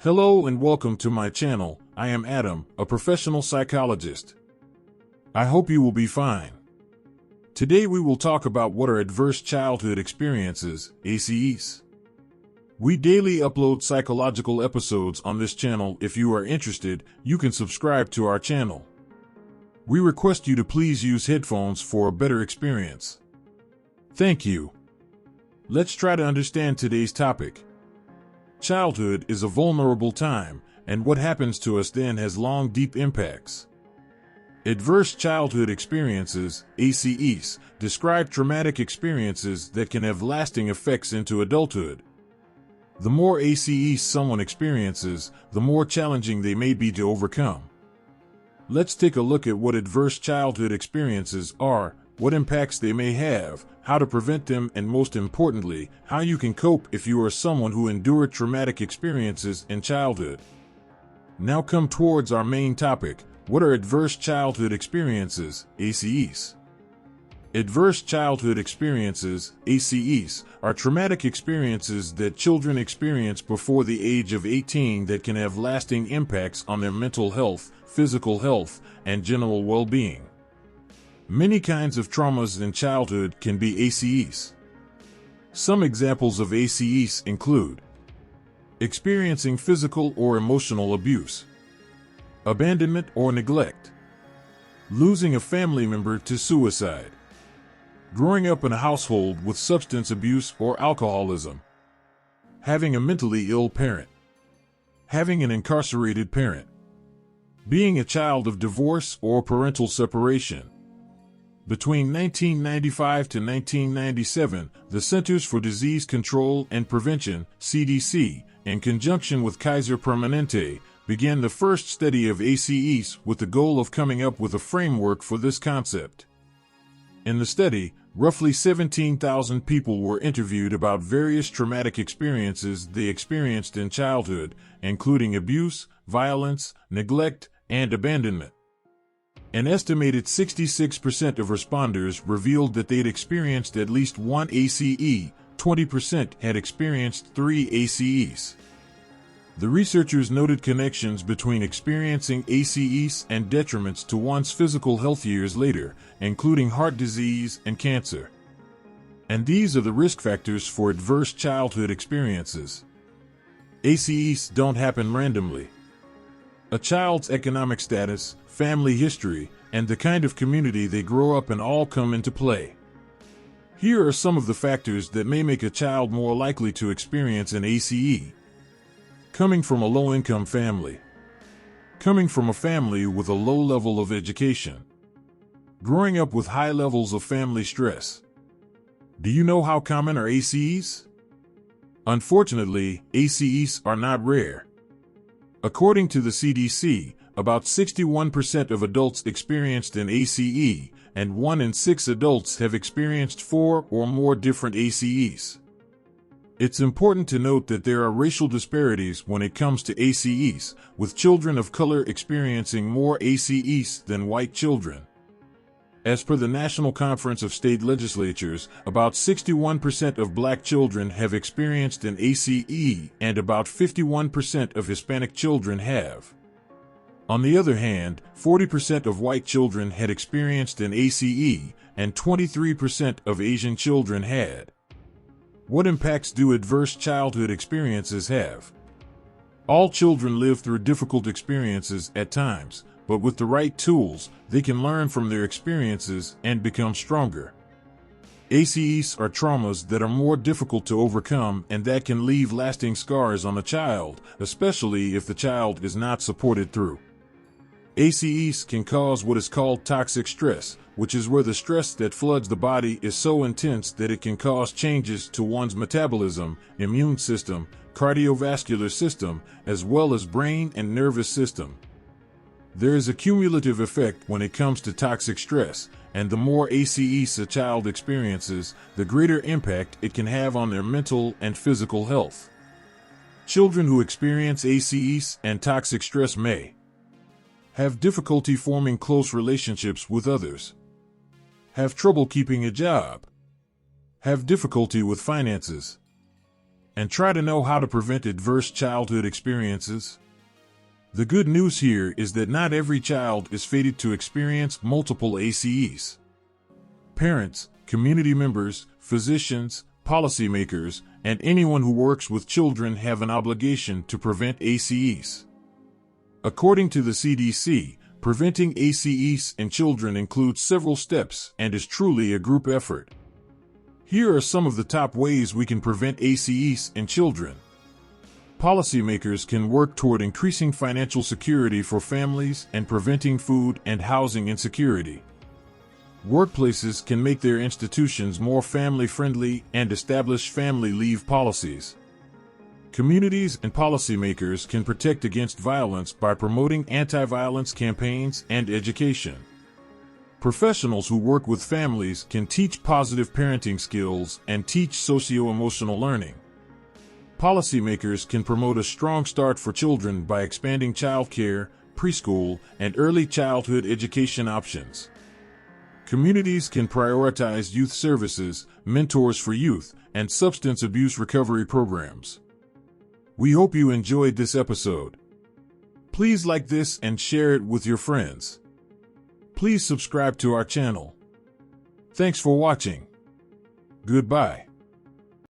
Hello and welcome to my channel. I am Adam, a professional psychologist. I hope you will be fine. Today we will talk about what are adverse childhood experiences, ACEs. We daily upload psychological episodes on this channel. If you are interested, you can subscribe to our channel. We request you to please use headphones for a better experience. Thank you. Let's try to understand today's topic. Childhood is a vulnerable time, and what happens to us then has long, deep impacts. Adverse childhood experiences, ACEs, describe traumatic experiences that can have lasting effects into adulthood. The more ACEs someone experiences, the more challenging they may be to overcome. Let's take a look at what adverse childhood experiences are, what impacts they may have, how to prevent them, and most importantly, how you can cope if you are someone who endured traumatic experiences in childhood. Now come towards our main topic. What are adverse childhood experiences, ACEs? Adverse childhood experiences, ACEs, are traumatic experiences that children experience before the age of 18 that can have lasting impacts on their mental health, physical health, and general well-being. Many kinds of traumas in childhood can be ACEs. Some examples of ACEs include experiencing physical or emotional abuse, abandonment or neglect, losing a family member to suicide, growing up in a household with substance abuse or alcoholism, having a mentally ill parent, having an incarcerated parent, being a child of divorce or parental separation. Between 1995 to 1997, the Centers for Disease Control and Prevention, CDC, in conjunction with Kaiser Permanente, began the first study of ACEs with the goal of coming up with a framework for this concept. In the study, roughly 17,000 people were interviewed about various traumatic experiences they experienced in childhood, including abuse, violence, neglect, and abandonment. An estimated 66% of responders revealed that they'd experienced at least one ACE, 20% had experienced 3 ACEs. The researchers noted connections between experiencing ACEs and detriments to one's physical health years later, including heart disease and cancer. And these are the risk factors for adverse childhood experiences. ACEs don't happen randomly. A child's economic status, family history, and the kind of community they grow up in all come into play. Here are some of the factors that may make a child more likely to experience an ACE. Coming from a low-income family. Coming from a family with a low level of education. Growing up with high levels of family stress. Do you know how common are ACEs? Unfortunately, ACEs are not rare. According to the CDC, about 61% of adults experienced an ACE, and 1 in 6 adults have experienced 4 or more different ACEs. It's important to note that there are racial disparities when it comes to ACEs, with children of color experiencing more ACEs than white children. As per the National Conference of State Legislatures, about 61% of black children have experienced an ACE, and about 51% of Hispanic children have. On the other hand, 40% of white children had experienced an ACE, and 23% of Asian children had. What impacts do adverse childhood experiences have? All children live through difficult experiences at times, but with the right tools, they can learn from their experiences and become stronger. ACEs are traumas that are more difficult to overcome and that can leave lasting scars on a child, especially if the child is not supported through. ACEs can cause what is called toxic stress, which is where the stress that floods the body is so intense that it can cause changes to one's metabolism, immune system, cardiovascular system, as well as brain and nervous system. There is a cumulative effect when it comes to toxic stress, and the more ACEs a child experiences, the greater impact it can have on their mental and physical health. Children who experience ACEs and toxic stress may have difficulty forming close relationships with others, have trouble keeping a job, have difficulty with finances, and try to know how to prevent adverse childhood experiences? The good news here is that not every child is fated to experience multiple ACEs. Parents, community members, physicians, policymakers, and anyone who works with children have an obligation to prevent ACEs. According to the CDC, preventing ACEs in children includes several steps and is truly a group effort. Here are some of the top ways we can prevent ACEs in children. Policymakers can work toward increasing financial security for families and preventing food and housing insecurity. Workplaces can make their institutions more family-friendly and establish family leave policies. Communities and policymakers can protect against violence by promoting anti-violence campaigns and education. Professionals who work with families can teach positive parenting skills and teach socio-emotional learning. Policymakers can promote a strong start for children by expanding childcare, preschool, and early childhood education options. Communities can prioritize youth services, mentors for youth, and substance abuse recovery programs. We hope you enjoyed this episode. Please like this and share it with your friends. Please subscribe to our channel. Thanks for watching. Goodbye.